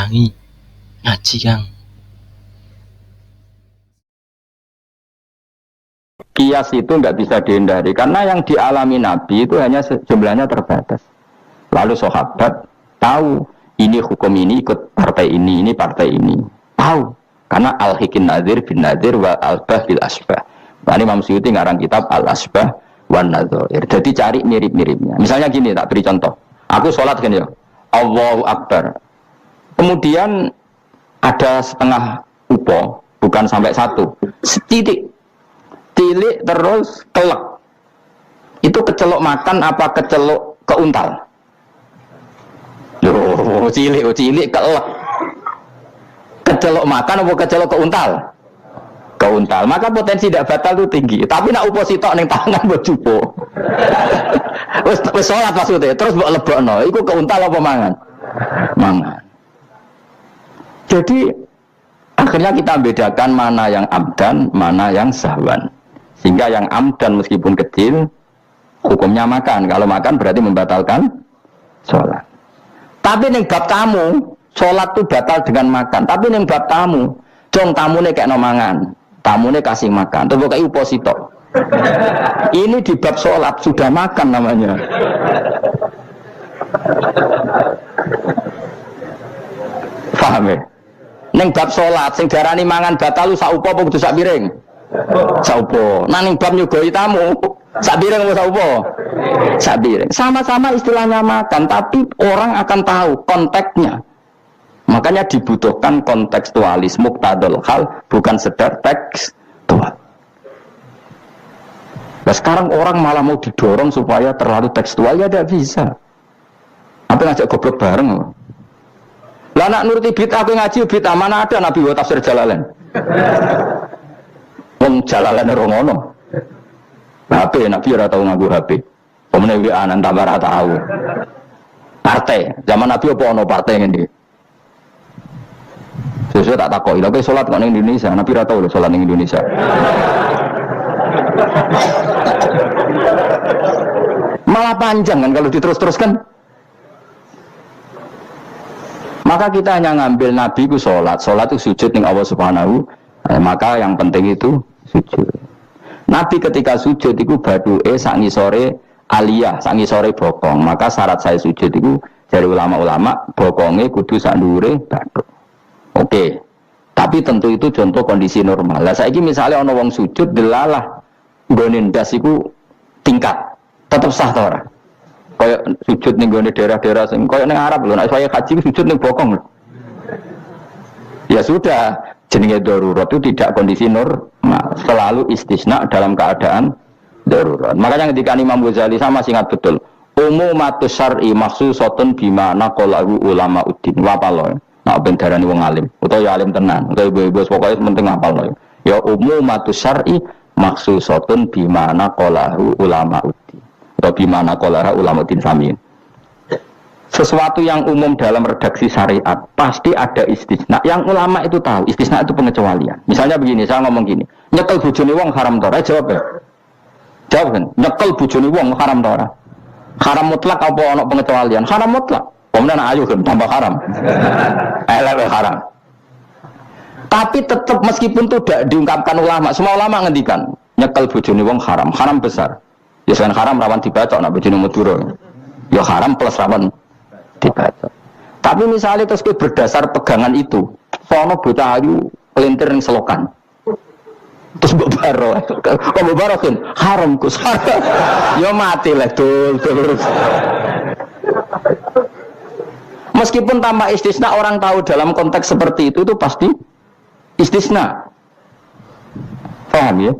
diulangi ngaji Kang. Kias itu nggak bisa dihindari karena yang dialami Nabi itu hanya jumlahnya terbatas. Lalu sahabat tahu ini hukum ini ikut partai ini partai ini. Tahu karena al-hikin nadir bin nadir wa al-bah bil asbah. Ini Imam Suyuti ngarang kitab al-asbah wan nadzair. Jadi cari mirip-miripnya. Misalnya gini, tak beri contoh. Aku sholat kan ya, Allahu Akbar. Kemudian ada setengah upo, bukan sampai satu, setitik. Cilik terus kelek. Itu kecelok makan apa kecelok keuntal? Loh, cilik kelek. Kecelok makan apa kecelok keuntal? Keuntal. Maka potensi tidak batal itu tinggi. Tapi nak upo sitok ning tangan mbok jupo. Wis salat maksudnya, terus mbok lebokno. Iku keuntal apa mangan? Mangan. Jadi akhirnya kita bedakan mana yang abdan, mana yang sahwan. Sehingga yang amdan meskipun kecil hukumnya makan. Kalau makan berarti membatalkan sholat. Tapi ning bab tamu, sholat itu batal dengan makan. Tapi ning bab tamu, jong tamune kayak no mangan, tamune kasih makan. Terus kayak uposito. Ini di bab sholat sudah makan namanya. Paham ya? Ning bab sholat, sing darani mangan batal lu saupo apa kudu sak piring? Saupo. Nah ning bab nyugoi tamu, sak piring apa saupo? Sak piring. Sama-sama istilahnya makan, tapi orang akan tahu konteksnya. Makanya dibutuhkan kontekstualis muqtadul hal, bukan sekedar tekstual. Nah sekarang orang malah mau didorong supaya terlalu tekstual, ya tidak bisa. Apa ngajak goblok bareng? Lah nak nuruti bid'ah aku ngaji bid'ah, mana ada Nabi wa tafsir Jalalain. Wong Jalalain ora ngono. HP Nabi ora tau nganggo HP. Pemene wi anan tambah ora tau. Partai, zaman Nabi apa ono partai ngene. Sesuai tak takoki, lha kowe salat kok ning Indonesia, Nabi ora tau lho salat ning Indonesia. Malah panjang kan kalau diterus-teruskan. Maka kita hanya ngambil Nabi ku sholat itu sujud ning Allah Subhanahu. Maka yang penting itu sujud. Nabi ketika sujud itu baduke sak ngisore aliyah, sak ngisore bokong. Maka syarat saya sujud itu dari ulama-ulama bokonge kudu sak ndure baduk. Oke. Tapi tentu itu contoh kondisi normal. Lah saiki misalnya ana wong sujud delalah nggone ndas iku tingkat. Tetep sah ta ora? Kayak sujud ning gone daerah-daerah sing kayak ning Arab lho, nek saya haji sujud ning bokong lho. Ya sudah, jenenge darurat itu tidak kondisi normal, selalu istisna dalam keadaan darurat. Makanya ketika Imam Ghazali sama ingat betul, umumatus syar'i makhsusatun bima naqalahu ulama uddin. Wapalo. Nah ben darani wong alim, utawa ya alim tenan, utawa ibu-ibu pokoke penting hafalno. Ya umumatus syar'i makhsusatun bima naqalahu ulama uddin. Atau bimana kolara ulamatin samin. Sesuatu yang umum dalam redaksi syariat pasti ada istisna. Yang ulama itu tahu istisna itu pengecualian. Misalnya begini, saya ngomong gini, nyekel bojone wong haram ta ora? Jawab ya. Jawab kan, nyekel bojone wong haram ta ora? Haram mutlak apa ana pengecualian? Haram mutlak. Kemudian ayo kan tambah haram. Elek haram. Tapi tetap meskipun itu tidak diungkapkan ulama, semua ulama ngendikan nyekel bojone wong haram, haram besar. Ya selain haram rawan dibaca, nak bojone Madura. Ya haram plus rawan dibaca. Tapi misalnya terus berdasar pegangan itu, sono bocah ayu kelintir ning selokan. Terus mbok baro. Kok mbok baro kan haram Gus. Ya mati lah dul. Meskipun tanpa istisna orang tahu dalam konteks seperti itu pasti istisna. Paham ya?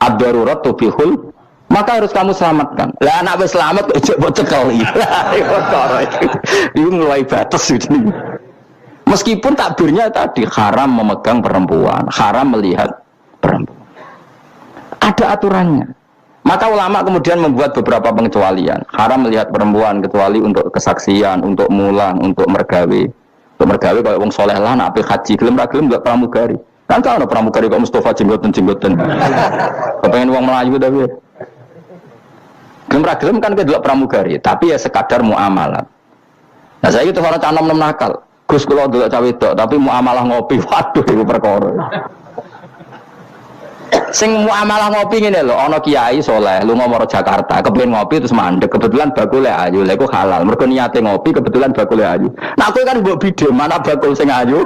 Ad-darurat tubihul, maka harus kamu selamatkan. Lah anak wis selamat kok mbok cekel iki. Iku mulai batas ini. Meskipun takbirnya tadi haram memegang perempuan, haram melihat perempuan. Ada aturannya. Maka ulama kemudian membuat beberapa pengecualian. Haram melihat perempuan kecuali untuk kesaksian, untuk mulang, untuk mergawe. Untuk mergawe kalau wong soleh lah nak haji, gelem ra gelem enggak pramugari. Kan kalau pramugari kok Mustafa jenggoten-jenggoten. Kepengen wong Melayu tapi gelem kan kedelok pramugari, tapi ya sekadar muamalat. Nah saya itu orang canom nakal. Gus kula delok cawe tok, tapi muamalah ngopi, waduh iku perkara. Sing muamalah ngopi ngene lho, ana kiai saleh lunga maro Jakarta, kepengin ngopi terus mandek, kebetulan bakule ayu, lha iku halal. Mergo niate ngopi kebetulan bakule ayu. Nah kowe kan mbok bidhe mana bakul sing ayu.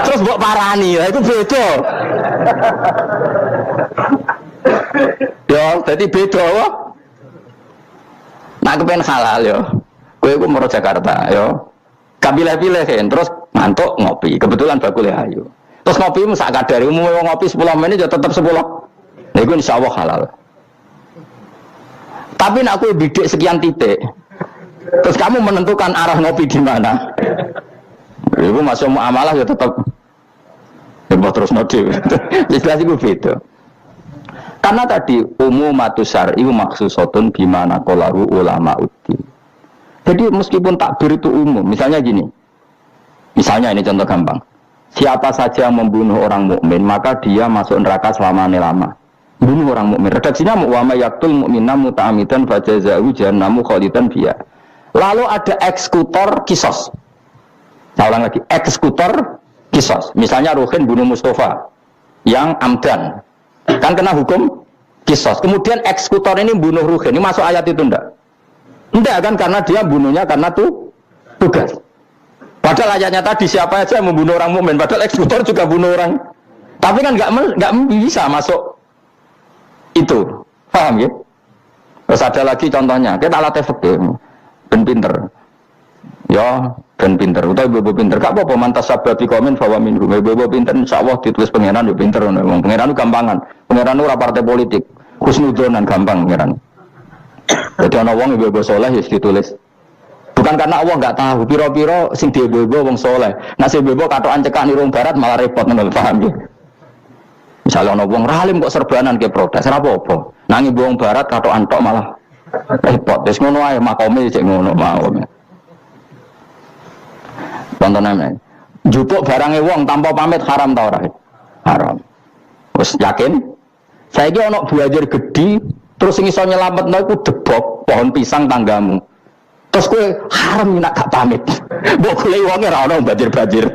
Terus mbok parani, lha iku beda. Yo, dadi beda wae. Nah kepen halal yo. Kowe iku maro Jakarta yo. Kapilah-pilih kan, terus ngantuk ngopi, kebetulan bakule ayu. Terus ngopi sak kadare umum ngopi 10 menit ya tetap 10. Nah itu insyaallah halal. Tapi nek aku bidik sekian titik. Terus kamu menentukan arah ngopi di mana. Iku masuk muamalah ya tetap terus nodi. Jelas iku beda. Karena tadi umumatus syar'i maksusatun bimana qalahu ulama uddin. Jadi meskipun takbir itu umum, misalnya gini. Misalnya ini contoh gampang. Siapa saja yang membunuh orang mukmin maka dia masuk neraka selama-lama. Bunuh orang mukmin. Redaksinya wa may yaqtul mu'mina muta'ammidan fajazaa'u jahannamu khalidan fiha. Lalu ada eksekutor kisos. Saya ulang lagi, eksekutor kisos. Misalnya Ruhin bunuh Mustafa yang amdan. Kan kena hukum kisos. Kemudian eksekutor ini bunuh Ruhin. Ini masuk ayat itu enggak? Enggak kan karena dia bunuhnya karena tugas. Padahal ayatnya tadi siapa aja yang membunuh orang mukmin, padahal eksekutor juga bunuh orang. Tapi kan nggak bisa masuk itu, paham ya? Terus ada lagi contohnya, kita alat efek ben pinter, ya ben pinter, atau ibu pinter, gak apa-apa mantas sababi komen bahwa minum, ibu pinter, insya Allah ditulis pengiran, ibu pinter, pengiran itu gampangan, pengiran itu partai politik, khusnudonan gampang pengiran. Jadi ana wong ibu soleh ya ditulis. Bukan karena Allah nggak tahu, piro-piro sing diebo-ebo wong soleh. Nah sing bebo katokan cekak nirung barat malah repot ngono, paham ya? Misalnya ana wong ralim kok serbanan ke protes, ora apa-apa. Nanging wong barat katokan tok malah repot. Wis ngono ae makome cek ngono mawon. Contohnya, njupuk barange wong tanpa pamit haram ta ora? Haram. Wis yakin? Saiki ana buajar gedhi terus sing iso nyelametno iku debok pohon pisang tanggamu. Terus kowe haram nak gak pamit. Mbok golek wonge ora ono banjir-banjir.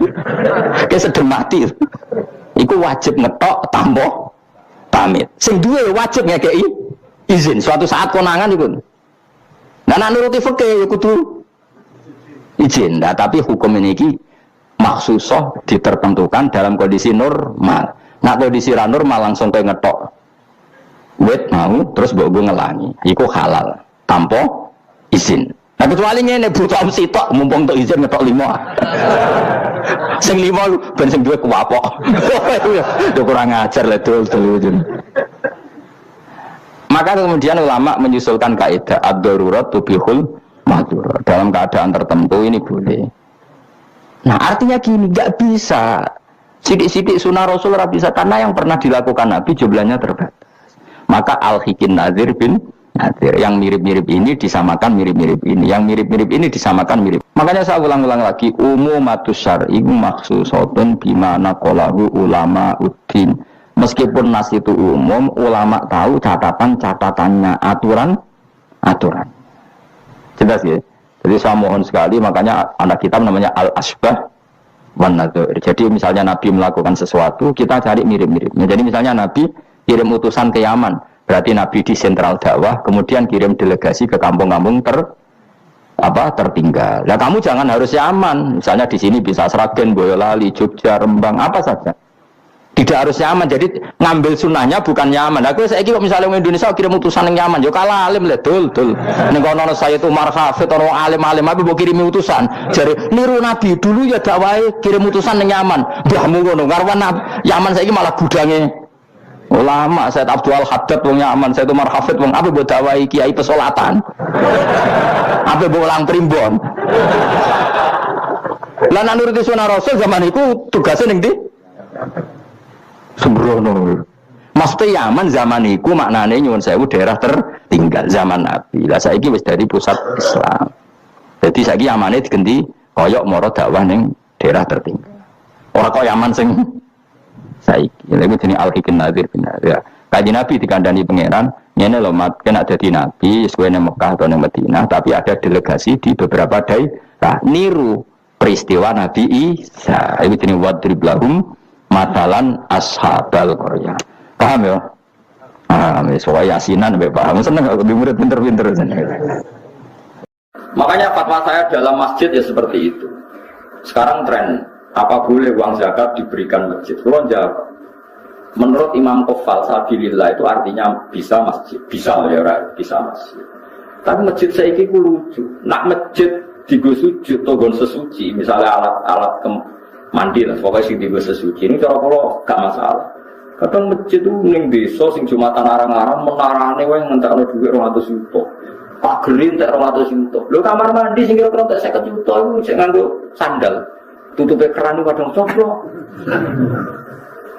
Ki sedem mati. Iku wajib ngetok tanpa pamit. Sing duwe wajib ngekeki izin. Suatu saat konangan iku. Nah nek nuruti fikih ya kudu izin. Nah, tapi hukum ini iki maksusah ditertentukan dalam kondisi normal. Nah kondisi ra normal langsung kowe ngetok wit mau terus mbok ngelangi. Iku halal tanpa izin. Nah kecuali ngene butuh sitok mumpung untuk izin ngetok 5. Sing 5 ben sing duwe kuwapok. Yo kurang ajar le dul. Maka kemudian ulama menyusulkan kaidah ad-darurat tubihul mahdurat. Dalam keadaan tertentu ini boleh. Nah artinya gini, enggak bisa. Sidik-sidik sunnah Rasul ora bisa karena yang pernah dilakukan Nabi jumlahnya terbatas. Maka al-hikin nazir bin Nadir. Yang mirip-mirip ini disamakan mirip-mirip ini, yang mirip-mirip ini disamakan mirip. Makanya saya ulang-ulang lagi, umumatus syar'i maksusatun bimana qalahu ulama uddin. Meskipun nas itu umum, ulama tahu catatan-catatannya, aturan. Jelas ya. Jadi saya mohon sekali, makanya anak kitab namanya al-asbah wan nadzair. Jadi misalnya Nabi melakukan sesuatu, kita cari mirip-miripnya. Jadi misalnya Nabi kirim utusan ke Yaman, berarti Nabi di sentral dakwah, kemudian kirim delegasi ke kampung-kampung tertinggal. Nah kamu jangan harus Yaman, misalnya di sini bisa Sragen, Boyolali, Jogja, Rembang, apa saja. Tidak harus Yaman, jadi ngambil sunnahnya bukan Yaman. Aku saya kira misalnya orang Indonesia kirim utusan yang Yaman, yo kalah alim lah, dul. Ning kono saya itu Umar Hafid orang alim-alim, tapi mau kirim utusan. Jadi niru Nabi dulu ya dakwah kirim utusan yang Yaman. Mbahmu ngono, karwan Yaman saya malah gudangnya ulama. Saya Abdul Haddad wong Yaman, saya Umar Hafid wong apa buat dakwah kiai pesolatan. Apa buat ulang primbon. Lah nek nuruti sunah Rasul zaman itu tugasnya ning ndi? Sembrono. Maksudnya Yaman zaman itu maknanya nyuwun sewu daerah tertinggal zaman Nabi. Lah saiki wis dari pusat Islam. Jadi saiki Yamane diganti koyok moro dakwah ning daerah tertinggal. Ora kok Yaman sing saiki. Lha iku jenenge al-hikin nazir benar ya. Kanjeng Nabi dikandani pangeran, ngene lho mat kena dadi nabi suwe ning Mekah atau ning Madinah, tapi ada delegasi di beberapa daerah niru peristiwa Nabi Isa. Itu jenis wadrib lahum matalan ashabal qaryah. Paham ya? Soalnya yasinan paham. Seneng aku di murid pinter-pinter. Makanya fatwa saya dalam masjid ya seperti itu. Sekarang tren apa boleh uang zakat diberikan masjid? Kalau jawab, menurut Imam Qofal sabilillah itu artinya bisa masjid, bisa ya, bisa masjid. Tapi masjid saya ini lucu. Nak masjid digo sujud atau gon sesuci, misalnya alat-alat mandi lah, pokoknya sing digo sesuci ini cara kalau gak masalah. Kadang masjid itu ning desa sing Jumatan arang-arang menarane wae ngentekno dhuwit 200 juta. Pak Gerin tak 200 juta. Lho kamar mandi sing kira-kira tak 50 juta iku sing nganggo sandal. Tutupe keran padang coplok.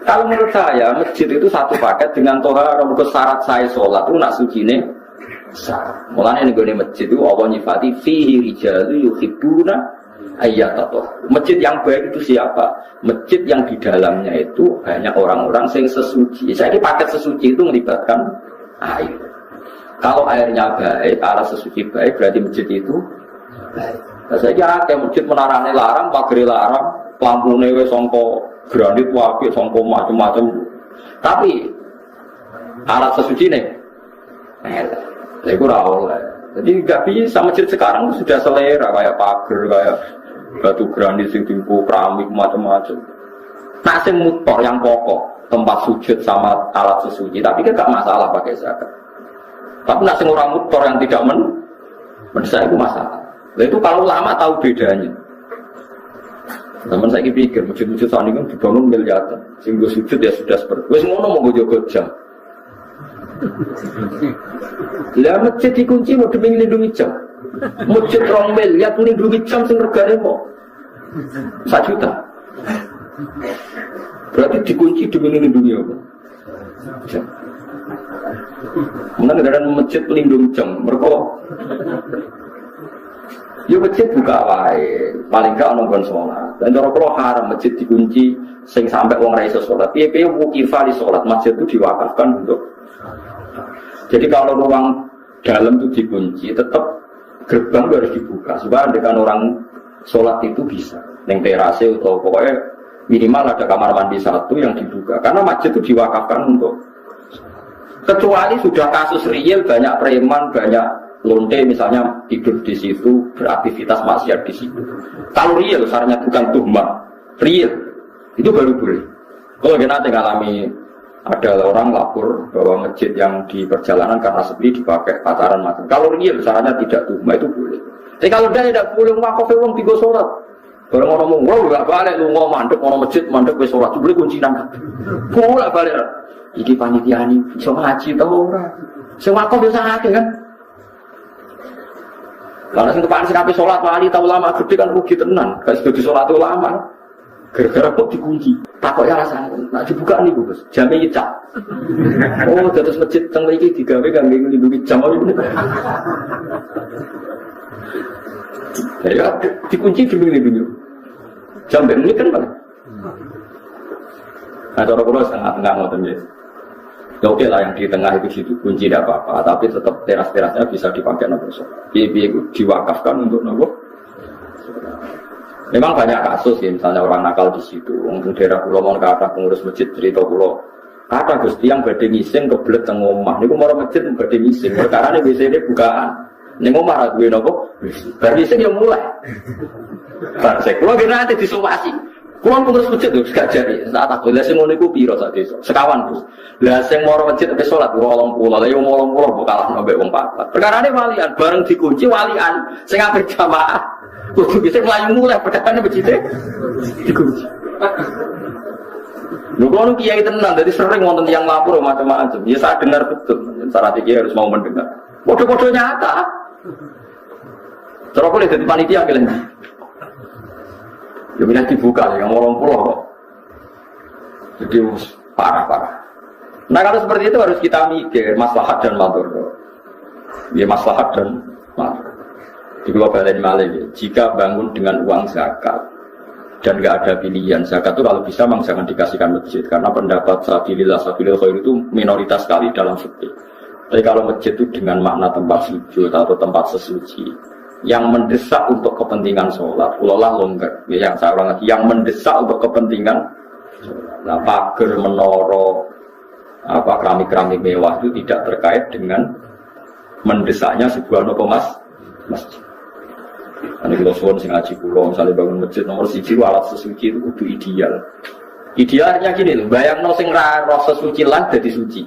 Kalau menurut saya masjid itu satu paket dengan toha mergo syarat saya salat itu nak sucine sah. Mulane ning gone masjid itu Allah nyifati fihi rijalu yuhibbuna ayyatatoh. Masjid yang baik itu siapa? Masjid yang di dalamnya itu hanya orang-orang yang sesuci. Saya ini paket sesuci itu melibatkan air. Kalau airnya baik, arah sesuci baik, berarti masjid itu baik. Nah, saya kira kayak masjid menarane larang, pagri larang, lampune wis sangka granit wae, sangka macam-macam. Tapi alat sesuci nih, saya kurang oleh. Jadi nggak bisa masjid sekarang sudah selera kayak pagar, kayak batu granit, tinggu keramik macam-macam. Nah, sing motor yang pokok tempat sujud sama alat sesuci, tapi kan nggak masalah pakai zakat. Tapi nak sing orang motor yang tidak mendesak itu masalah. Nah, itu kalau lama tahu bedanya. Teman saya pikir masjid-masjid saat ini dibangun miliaran, sehingga sujud ya sudah seperti. Wes ngono mau jogo jam. Lah masjid dikunci mau demi lindungi jam. Masjid 2 miliar lindungi jam sing regane mau 1 juta. Berarti dikunci demi lindungi apa? Jam. Mungkin ada masjid pelindung jam, mereka. Yuk masjid buka wae, paling gak nonggon sholat. Dan cara kalau haram masjid dikunci, sing sampai wong ra iso sholat. Piye-piye wukifah di sholat, masjid itu diwakafkan untuk. Jadi kalau ruang dalam itu dikunci, tetap gerbang harus dibuka. Supaya dengan orang sholat itu bisa. Neng terase atau pokoknya minimal ada kamar mandi 1 yang dibuka. Karena masjid itu diwakafkan untuk. Kecuali sudah kasus real, banyak preman, banyak lonte misalnya tidur di situ, beraktivitas maksiat di situ. Kalau real, sarannya bukan tuhmah, real, itu baru boleh. Kalau nanti ngalami ada orang lapor bahwa masjid yang di perjalanan karena sepi dipakai pacaran macam. Kalau real, sarannya tidak tuhmah, itu boleh. Tapi kalau dia tidak boleh wakaf wong tiga sholat, barang orang ngomong, wah gak balik lu ngomong mandek, orang masjid mandek wes sholat, boleh kunci nangka, boleh balik. Iki panitia ini bisa ngaji tau ora? Sing wakaf biasa akeh kan? Karena sing kepan sing ape salat wali tau ulama gede kan rugi tenan. Gak sedo salat ulama. Gara-gara kok dikunci. Takok ya rasane. Nek dibuka niku, Gus. Jame ngecak. Oh, dados masjid teng mriki digawe kangge nglindungi jam iki. Ya, dikunci demi nglindungi. Jam ben ini kan Pak. Nah, cara kula sangat enggak ngoten ya. Ya oke lah yang di tengah itu kunci tidak apa-apa, tapi tetap teras-terasnya bisa dipakai nomor sholat. Biaya itu diwakafkan untuk nomor. Memang banyak kasus ya, misalnya orang nakal di situ. Untuk daerah pulau mau kata pengurus masjid cerita pulau, kata Gusti yang badhe ngising kebelet teng omah. Niku mau masjid badhe ngising, perkara ini biasanya bukaan. Ning omah ra duwe napa? Bar ngising ya mulai. Bar sek kulo nanti disumasi. Kulo pengurus masjid lho gak jari. Saat aku lha sing ngono iku piro sak desa? Sekawan, Gus. Lah sing moro masjid sampai salat 20. Lah yo 80 kok kalah mbek wong 4. Perkarane walian bareng dikunci walian sing ape jamaah. Kudu bisa mlayu mulai perkarane masjid dikunci. Lho kono kiai tenan dadi sering wonten tiyang lapor macam-macam. Ya saya dengar betul. Syarat iki harus mau mendengar. Podo-podo nyata. Terus boleh jadi panitia kalian. Ya bila dibuka yang 80 kok. Jadi parah-parah. Nah kalau seperti itu harus kita mikir maslahat dan madharat. Ya maslahat dan madharat. Di gua balen malih ya. Jika bangun dengan uang zakat dan enggak ada pilihan zakat itu kalau bisa memang jangan dikasihkan masjid karena pendapat sabilillah khair itu minoritas sekali dalam fikih. Tapi kalau masjid itu dengan makna tempat sujud atau tempat sesuci yang mendesak untuk kepentingan sholat, kulolah longgar. Ya, yang saya ulang lagi, yang mendesak untuk kepentingan nah, pagar, menoro, keramik-keramik mewah itu tidak terkait dengan mendesaknya sebuah masjid. Ini kalau suwon sing ngaji kulo, misalnya bangun masjid nomor 1 alat sesuci itu kudu ideal. Idealnya gini loh, bayang no sing roh sesuci lan jadi suci.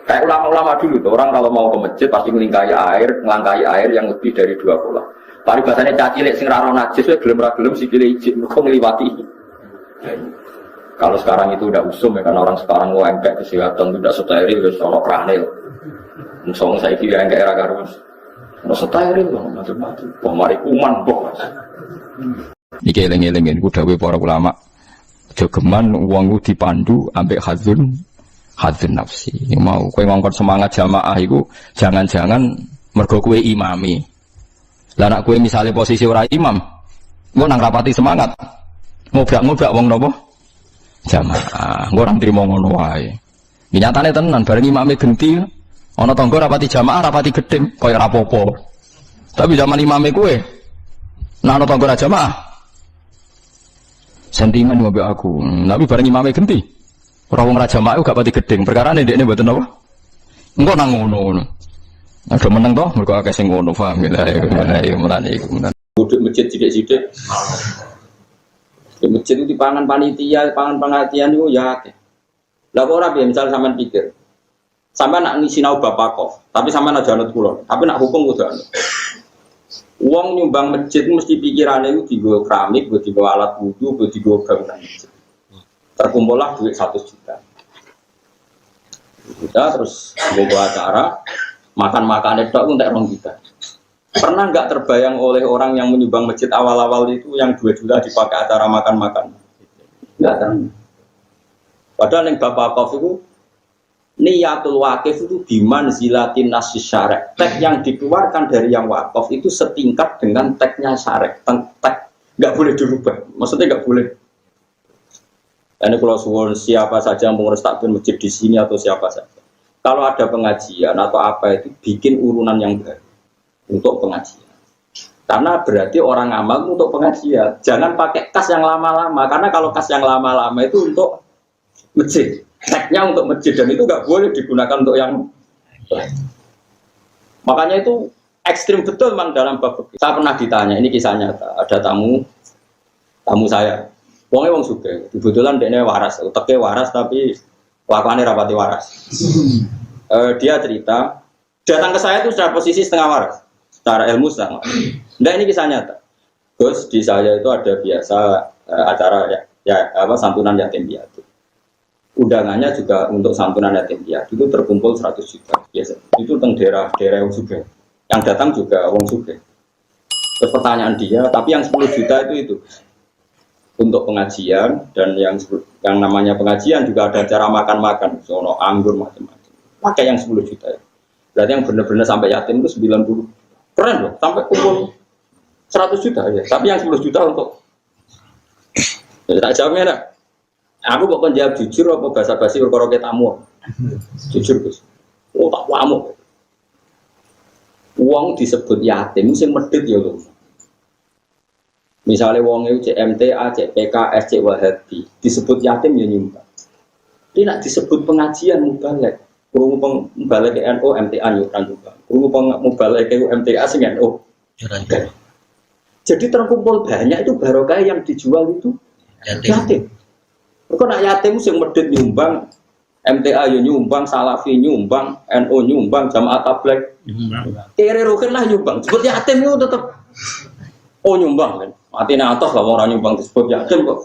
Kayak ulama-ulama dulu tuh, orang kalau mau ke masjid pasti ngelangkai air yang lebih dari 2 kolah. Paribasannya cacilik sing roh najis, gelem ra gelem sikile ijik, mergo ngliwati. Kalau sekarang itu udah usum ya, karena orang sekarang mau engkek kesehatan tidak steril, wis ono kranil. Musuh saya kira engkek era karuan. Ono steril kok macam-macam. Wong mari kuman kok. Iki eling-eling ku dawuh para ulama. Jogeman wong dipandu ambek hadzun nafsi. Mau kowe ngongkon semangat jamaah iku jangan-jangan mergo kowe imami. Lah nek kowe misale posisi ora imam, engko nang rapati semangat. Ngobrak-ngobrak wong napa? Jamaah. Engko ora trimo ngono wae. Nyatane tenan bareng imame genti ana tangga rapati jamaah, rapati gedhem kaya ora apa-apa. Tapi zaman imame kowe nek ana tangga ra jamaah sentimen ngombe aku. Tapi bareng imame genti. Ora wong ra jamaah gak pati gedeng. Perkarane ndekne mboten apa? Engko nang ngono. Ada meneng toh mergo akeh sing ngono paham ya. Mulane iku. Buduk masjid sithik-sithik. Di masjid itu dipangan panitia, pangan pengajian itu ya akeh. Lah kok ora piye misal sampean pikir. Sampean nak sinau bapakof, tapi sampean aja anut kula. Tapi nak hukum kudu anut. Uang nyumbang masjid mesti pikirannya itu digo keramik, digo alat wudu, digo bangunan masjid. Terkumpullah duit 100 juta. Terus membuat acara makan-makan itu untuk 2 juta. Pernah nggak terbayang oleh orang yang menyumbang masjid awal-awal itu yang 2 juta dipakai acara makan-makan? Nggak tahu. Padahal yang Bapak Kof itu niatul wakif itu biman zilatin nasis syarek. Teks yang dikeluarkan dari yang wakaf itu setingkat dengan teksnya syarek. Teks nggak boleh dirubah. Maksudnya nggak boleh. Ini kalau suwon siapa saja yang mengurus takbir masjid di sini atau siapa saja. Kalau ada pengajian atau apa itu bikin urunan yang baru untuk pengajian. Karena berarti orang amal untuk pengajian. Jangan pakai kas yang lama-lama. Karena kalau kas yang lama-lama itu untuk masjid. Teksnya untuk masjid dan itu nggak boleh digunakan untuk yang lain. Makanya itu ekstrim betul memang dalam bab. Saya pernah ditanya, ini kisah nyata. Ada tamu saya. Wongnya wong sugih, kebetulan dia waras, uteknya waras tapi kelakuannya rapati waras. Dia cerita, datang ke saya itu sudah posisi setengah waras, secara ilmu setengah waras. Nah ini kisah nyata. Gus di saya itu ada biasa acara santunan yatim piatu. Undangannya juga untuk santunan yatim piatu itu terkumpul 100 juta biasa. Itu tentang daerah wong sugih. Yang datang juga wong sugih. Terus pertanyaan dia, tapi yang 10 juta itu untuk pengajian dan yang namanya pengajian juga ada acara makan-makan, sono anggur macam-macam. Pakai yang 10 juta ya. Berarti yang benar-benar sampai yatim itu 90. Keren loh, sampai kumpul 100 juta ya. Tapi yang 10 juta untuk ya, tak jawabnya nak. Aku kok jawab jujur apa basa-basi perkara tamu. Jujur Gus. Oh tak wamuk. Uang disebut yatim sing medhit ya lho. Misalnya wong itu CMTA, CPKS, Wahabi disebut yatim ya nyumbang. Tidak disebut pengajian mubalek. Krungu mubalek NU MTA nyumbang. Krungu mubalek MTA sing NU. Jadi terkumpul banyak itu barokah yang dijual itu yatim. Kok nak yatim sing medhit nyumbang, MTA ya nyumbang, Salafi nyumbang, NU nyumbang, Jamaah Tabligh nyumbang. Kere rukin lah nyumbang. Disebut yatim itu tetap nyumbang kan. Artinya atas lah orang nyumbang disebut yatim kok.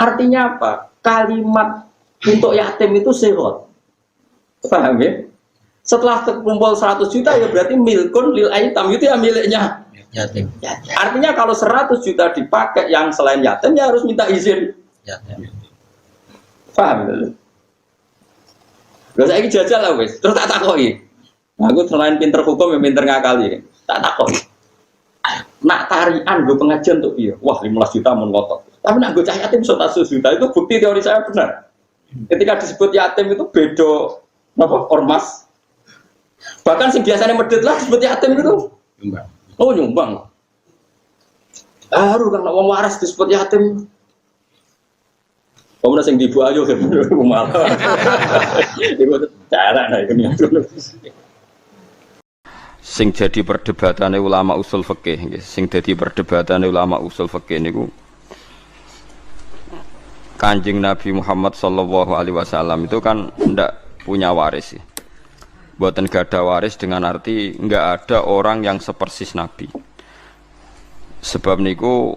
Artinya apa? Kalimat untuk yatim itu sirot. Paham ya? Setelah terkumpul 100 juta ya berarti milkun lil aitam itu ya miliknya yatim. Artinya kalau 100 juta dipakai yang selain yatim ya harus minta izin yatim. Paham? Lha saiki jajal lah wis. Terus tak takoki. Aku selain pinter hukum ya pinter ngakali. Tak takoki. Nak tarian gue pengajian tuh iya, wah 15 juta mau ngotot. Tapi nak gue cah yatim 100 juta itu bukti teori saya benar. Ketika disebut yatim itu bedo, apa ormas. Bahkan sing biasanya medit lah disebut yatim itu Nyumbang. Oh nyumbang. Haru kan wong waras disebut yatim. Kamu sing dibu ayo kan malah. Iku cara nah iki. Sing jadi perdebatane ulama usul fikih nggih. Sing jadi perdebatane ulama usul fikih niku Kanjeng Nabi Muhammad sallallahu alaihi wasallam itu kan ndak punya waris sih. Mboten gadah waris dengan arti enggak ada orang yang sepersis Nabi. Sebab niku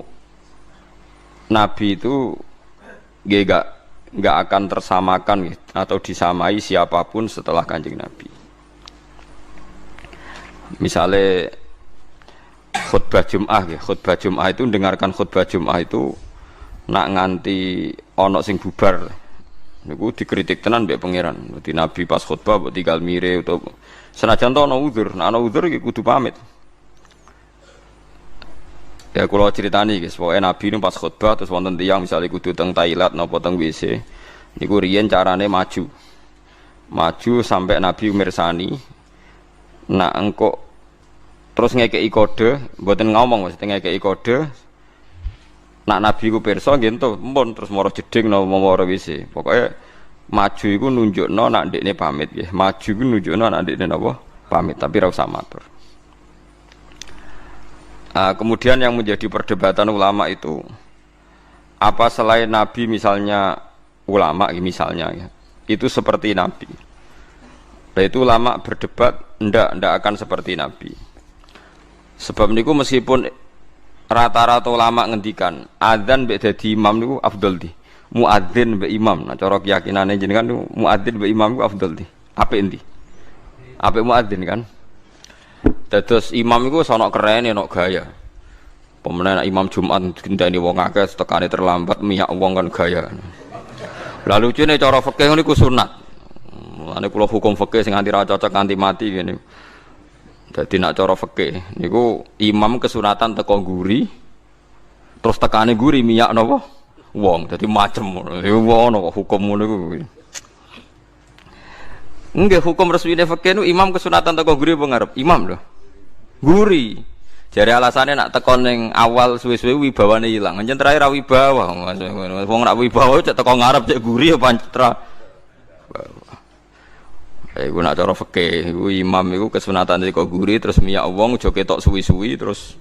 Nabi itu nggak akan tersamakan atau disamai siapapun setelah Kanjeng Nabi. Misalnya khutbah Jum'ah itu dengarkan khutbah Jum'ah itu nak nganti ono sing bubar. Niku dikritik tenan mbek pangeran. Dadi Nabi pas khutbah mbok tinggal mire utawa senajan to ana uzur, nek ana uzur iki kudu pamit. Ya kalau ceritani guys, pokoknya Nabi ini pas khutbah terus wonten tiyang misalnya kudu teng toilet napa teng WC, niku riyen carane maju sampai Nabi mirsani, nak engko terus ngekeki kode, mboten ngomong mesti ngekeki kode, nak Nabi ku pirsa nggih ento, empun terus mara jeding napa mara WC, pokoknya maju iku nunjukno nak ndekne pamit nggih, maju iku nunjukno nak ndekne napa pamit, tapi ora usah matur. Kemudian yang menjadi perdebatan ulama itu apa selain Nabi misalnya ulama misalnya ya, itu seperti Nabi. Nah itu ulama berdebat ndak akan seperti Nabi. Sebab niku meskipun rata-rata ulama ngendikan adzan mbek dadi imam niku afdal di. Muadzin mbek imam. Nah cara keyakinane jenengan niku muadzin mbek imam niku afdal di. Apik endi? Apik muadzin kan? Terus imam itu sono keren ya, no gaya. Pemenang imam Jumat gendani wong akeh tekane terlambat miyak wong kan gaya. Lalu lucunya cara fikih niku sunat. Ane kula hukum fikih sing anti ra cocok anti mati ngene. Dadi nak cara fikih niku imam kesunatan teko guri terus tekane guri miyak napa wong. Dadi macem ngono. Iku ono hukum ngono niku. Nggih hukum resmine fikih nu imam kesunatan teko guri apa ngarep? Imam lho. Guri. Jare alasane nak teko ning awal suwe-suwe wibawane ilang. Njen terakhir ra wibawa. Wong nak wibawa cek teko ngarep cek guri ya pancra. Iku nak cara fikih, iku imam iku kesunatan teko guri terus miyak wong aja ketok suwi-suwi terus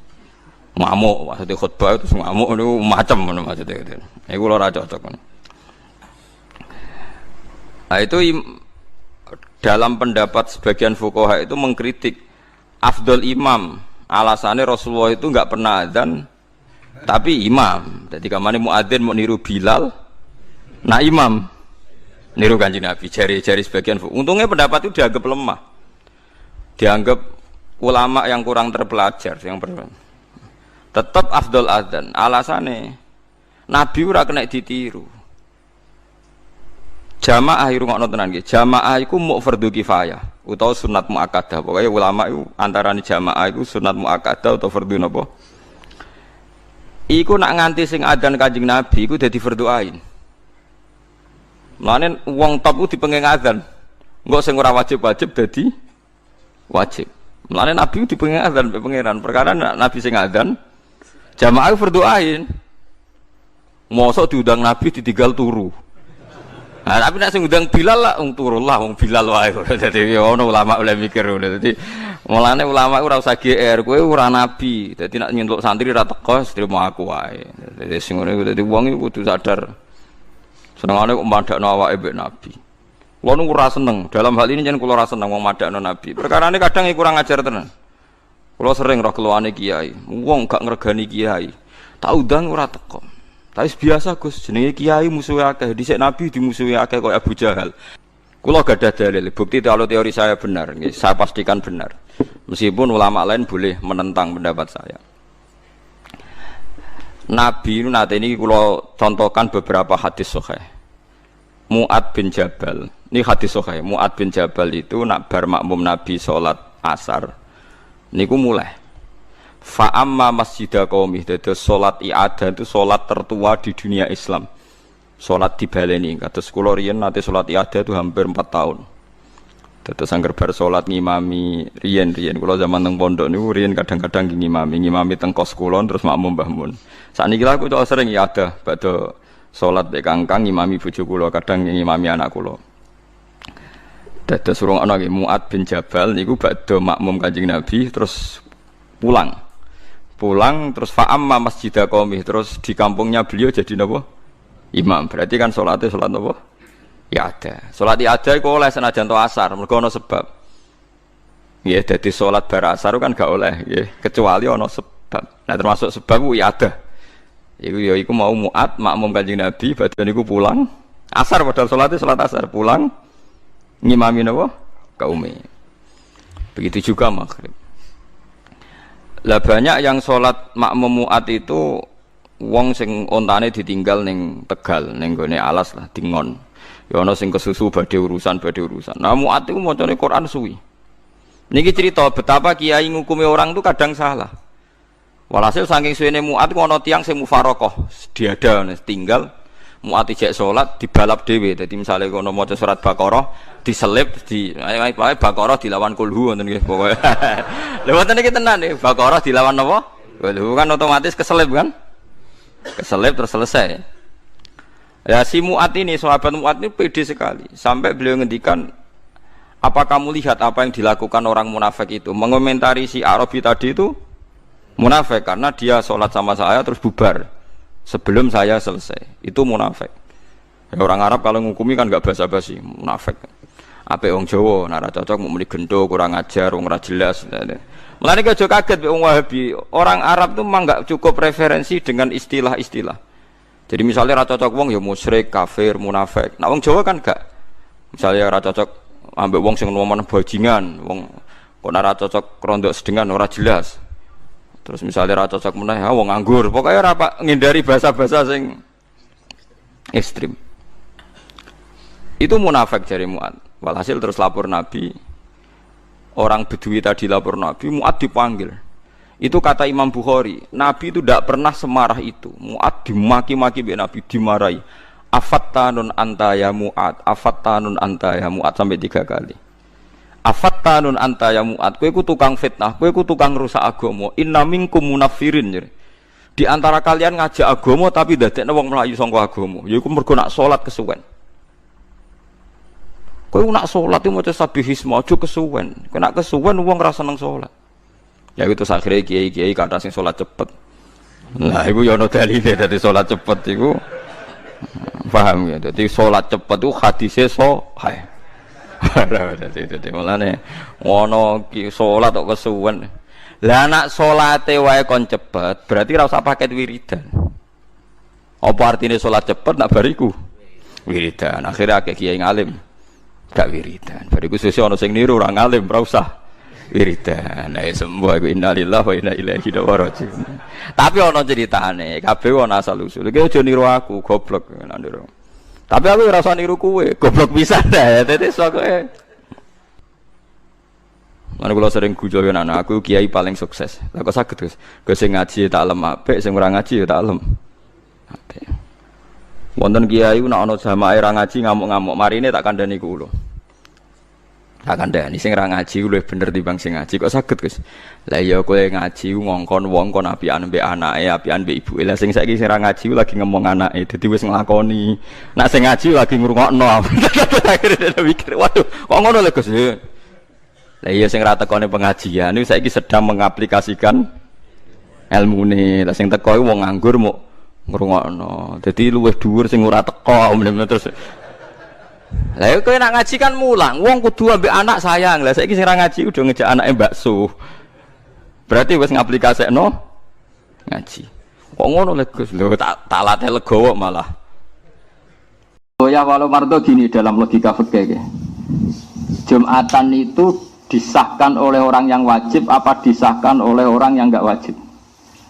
ngamuk, maksudnya khutbah terus ngamuk niku macem ngono maksudnya. Iku lho ra cocok. Nah itu dalam pendapat sebagian fuqaha itu mengkritik afdol imam, alasannya Rasulullah itu enggak pernah adzan tapi imam. Jadi kamane muadzin mau niru Bilal, nah imam niru Kanjeng Nabi. Jari sebagian fuqaha. Untungnya pendapat itu dianggap lemah, dianggap ulama yang kurang terpelajar, yang tetap afdol adzan. Alasannya Nabi ora kena ditiru. Jamaah irungokno tenan nggih. Jamaah iku muk fardhu kifayah utawa sunat muakkadah. Pokoke ulama iku antarané jamaah iku sunat muakkadah utawa fardhu napa? Iku nak nganti sing adzan Kanjeng Nabi iku dadi fardhu ain. Mulane wong top ku dipenging adzan. Engko sing ora wajib-wajib dadi wajib. Mulane Nabi ku dipenging adzan mbek pangeran. Perkara Nabi sing adzan jamaah fardhu ain. Mosok diundang Nabi ditinggal turu. Nah, tapi nak sing ngundang Bilal lah, turun lah, Bilal wae. Jadi ono ulama oleh mikir, jadi mulane ulama ora usah GR, kowe ora nabi. Jadi nak nyentuk santri ra teko, trimo aku wae. Jadi sing ngono iku dadi wong iku kudu sadar. Senengane kok madakno awake mbek nabi. Kulo nu ora seneng, dalam hal ini jen kulo ora seneng wong madakno nabi. Perkarane kadang kurang ajar tenan. Kulo sering roh keluane kiai, wong gak ngregani kiai. Tak undang ora teko. Tapi biasa Gus, jenenge kiai musuhe akeh, dhisik nabi dimusuhi akeh kaya Abu Jahal. Kula gadah dalil, bukti kalau teori saya benar, saya pastikan benar. Meskipun ulama lain boleh menentang pendapat saya. Nabi itu nanti ini kula contohkan beberapa hadis sahih. Mu'ad bin Jabal, ini hadis sahih. Mu'ad bin Jabal itu nak bar makmum Nabi salat asar. Niku mulai fa'amma masjidah qaumih, dados salat i'adah itu salat tertua di dunia Islam. Salat dibaleni, kados kula riyen nate salat i'adah itu hampir 4 tahun. Terus angger bar salat ngimami riyen kula zaman teng pondok niku riyen kadang-kadang ngimami teng kos kula terus makmum Mbah Mun. Sakniki lha aku cok sering ya ada badhe salat mek kangkang ngimami bojo kula, kadang ngimami anak kula. Dados surung ana nggih Mu'ad bin Jabal niku badhe makmum Kanjeng Nabi terus pulang terus fa'amma masjidah qaumi terus di kampungnya beliau jadi napa? Imam. Berarti kan salatnya salat napa? Ya ada. Salat ada iku oleh senajan to asar, mergo ana sebab. Nggih, dadi salat bar asar kan gak oleh nggih, kecuali ana sebab. Nah, termasuk sebab ku ya ada. Iku mau Mu'ad makmum Kanjeng Nabi, badhe niku pulang asar padahal salat asar, pulang ngimami napa? Kaume. Begitu juga maghrib. Lah banyak yang salat makmum Mu'ad itu wong sing ontane ditinggal ning Tegal, ning gone alas lah, dingon. Ya ana sing kesusu badhe urusan. Nah Mu'ad iku macane Quran suwi. Niki cerita betapa kiai ngukumi orang itu kadang salah. Walhasil saking suwene Mu'ad ku ana tiyang sing mufaroqah, diada tinggal Mu'ad ijek salat dibalap dhewe. Dadi misale kono maca surat Baqarah diselip di Baqarah dilawan kulhu ngoten nggih pokoke. Lha wonten iki tenan nggih, Baqarah dilawan napa? Kulhu kan otomatis keselip kan? Keselip terus selesai. Ya si Mu'ad ini, sahabat Mu'ad ini pede sekali. Sampai beliau ngendikan, apa kamu lihat apa yang dilakukan orang munafik itu? Mengomentari si Arabi tadi itu munafik karena dia sholat sama saya terus bubar sebelum saya selesai. Itu munafik. Ya, orang Arab kalau ngukumi kan gak basa-basi, munafik. Apa wong Jawa, nara cocok mau muni gendo, kurang ajar, wong ra jelas. Mulane aja kaget wong Wahabi. Orang Arab tuh memang gak cukup referensi dengan istilah-istilah. Jadi misalnya ra cocok wong ya musyrik, kafir, munafik. Nah wong Jawa kan gak. Misalnya ra cocok ambek wong sing ngomong bajingan, wong kok ora cocok rondok sedengan ora jelas. Terus misalnya ra cocok meneh wong nganggur. Pokoknya ora ngindari bahasa-bahasa sing ekstrim. Itu munafik jari Mu'ad. Walhasil terus lapor Nabi. Orang Bedui tadi lapor Nabi, Mu'ad dipanggil. Itu kata Imam Bukhari, Nabi itu tidak pernah semarah itu. Mu'ad dimaki-maki oleh Nabi, dimarahi. Afattanun anta ya Mu'ad, afattanun anta ya Mu'ad sampai 3 kali. Afattanun anta ya Mu'ad, kowe ku tukang fitnah, kowe ku tukang rusak agama. Inna minkum munafirin. Di antara kalian ngajak agama tapi dadekne wong mlayu saka agama. Yaiku mergo nak salat kesuwen. Kowe nak salat itu maca sabihisma aja kesuwen. Kena kesuwen wong ra seneng salat. Ya itu akhirnya kiai-kiai kata sing sholat cepet. Nah itu ya ada dalilnya dari sholat cepet itu paham ya. Jadi sholat cepet itu hadisnya sahih. Jadi malahnya ngono sholat kok kesuwen. Lah nak sholate wae kon cepet berarti ora usah paket wiridan. Apa artinya sholat cepet nak bariku wiridan. Akhirnya akeh kiai ngalim gak wiridan. Bariku sesuk ana sing niru ora ngalim ora usah wiridan. Nah semua iku innalillahi wa inna ilaihi raji'un. Tapi ana ceritane, kabeh ana asal usul. Iki aja niru aku, goblok niru. Tapi aku ora usah niru kowe, goblok pisan ta. Dadi sokoke. Lan kula sering gujo yen anak aku kiai paling sukses. Lah kok saged, Gus? Gus sing ngaji tak lem apik, sing ora ngaji ya tak lem apik. Wonten kiai nek ana jamaah ora ngaji ngamuk-ngamuk, marine tak kandhani kula. Akan dah, ini sing ra ngaji luwih bener timbang sing ngaji kok saged Gus. Lah iya kowe ngaji ngongkon wong kon apian mbek anake, apian mbek ibuke. Lah sing saiki sing ra ngaji lagi ngomong anake, dadi wis nglakoni. Nek sing ngaji lagi ngrungokno. Akhire mikir, waduh, kok ngono lho Gus. Lah iya sing ra tekone pengajian niku saiki sedang mengaplikasikan ilmune. Lah sing teko wong nganggur mau ngrungokno. Dadi luwih dhuwur sing ora teko terus. Lah kowe nak ngaji kan mulang, wong kudu ambek anak sayang. Lah saiki sing ra ngaji udah ngejak anake bakso. Berarti wis ngaplikasekno ngaji. Kok ngono lho Gus? Lho tak latih legowo malah. Oh ya walau mardo gini dalam logika fikih. Jumatan itu disahkan oleh orang yang wajib apa disahkan oleh orang yang enggak wajib?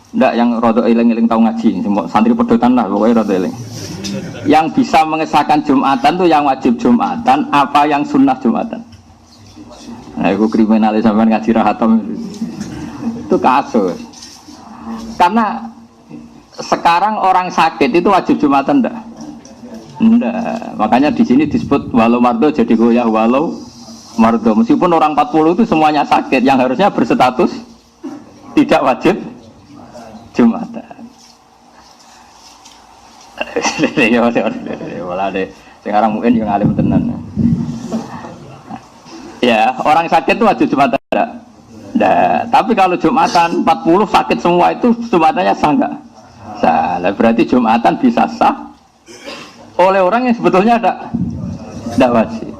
Ndak yang rada eling-eling tau ngaji, santri pedotan lah pokoknya rada eling. Yang bisa mengesahkan Jumatan itu yang wajib Jumatan apa yang sunnah Jumatan? Nah, itu kriminalis sampean ngaji rahatam itu kasus. Karena sekarang orang sakit itu wajib Jumatan enggak? Enggak. Makanya di sini disebut walau mardo jadi goyah walau mardo. Meskipun orang 40 itu semuanya sakit, yang harusnya berstatus tidak wajib Jumatan. Sekarang mungkin yang alim tenan. Ya, orang sakit itu wajib Jumatan enggak? Nah, tapi kalau Jumatan 40 sakit semua itu Jumatannya sah enggak? Sah. Berarti Jumatan bisa sah oleh orang yang sebetulnya enggak wajib.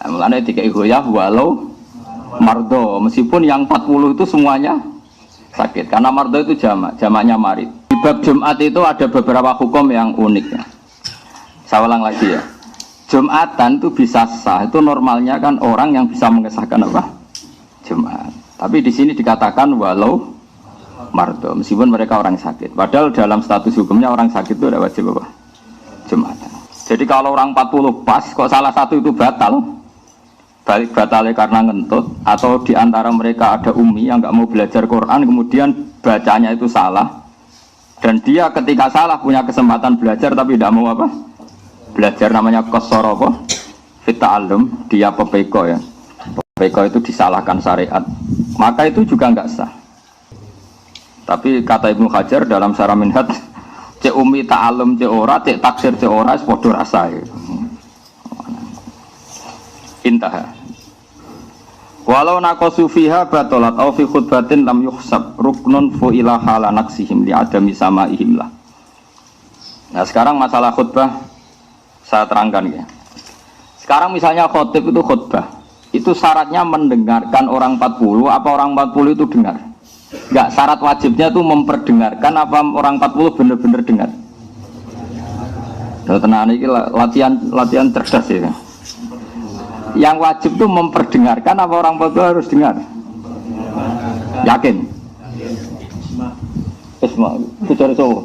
Mulanya tiga ikhwah walau mardo, meskipun yang 40 itu semuanya sakit. Karena mardo itu jamaknya marid. Di bab Jumat itu ada beberapa hukum yang unik ya. Saya ulang lagi ya. Jumatan itu bisa sah, itu normalnya kan orang yang bisa mengesahkan apa? Jumat. Tapi di sini dikatakan walau mardo, meskipun mereka orang sakit. Padahal dalam status hukumnya orang sakit itu tidak wajib apa? Jumatan. Jadi kalau orang 40 pas, kok salah satu itu batal, balik batalnya karena ngentut, atau di antara mereka ada umi yang nggak mau belajar Quran, kemudian bacanya itu salah, dan dia ketika salah punya kesempatan belajar tapi tidak mau apa? Belajar, namanya qasara apa? Fit ta'allum, dia pepeko ya. Pepeko itu disalahkan syariat. Maka itu juga enggak sah. Tapi kata Ibnu Hajar dalam Syarah Minhaj, cek umi ta'allum cek ora, cek taksir cek ora, padha rasae. Intaha. Walau naqasu fiha batalat aw fi khutbatin lam yuhsab ruknun fu ila hala naqsihim li adami samaihim lah. Nah, sekarang masalah khutbah saya terangkan ya. Sekarang misalnya khotib itu khutbah, itu syaratnya mendengarkan orang 40, apa orang 40 itu dengar? Enggak, syarat wajibnya itu memperdengarkan, apa orang 40 benar-benar dengar? Nah, tenang ini latihan cerdas ya. Yang wajib itu memperdengarkan, apa orang 40 harus dengar? Yakin? Isma, itu cari cowok.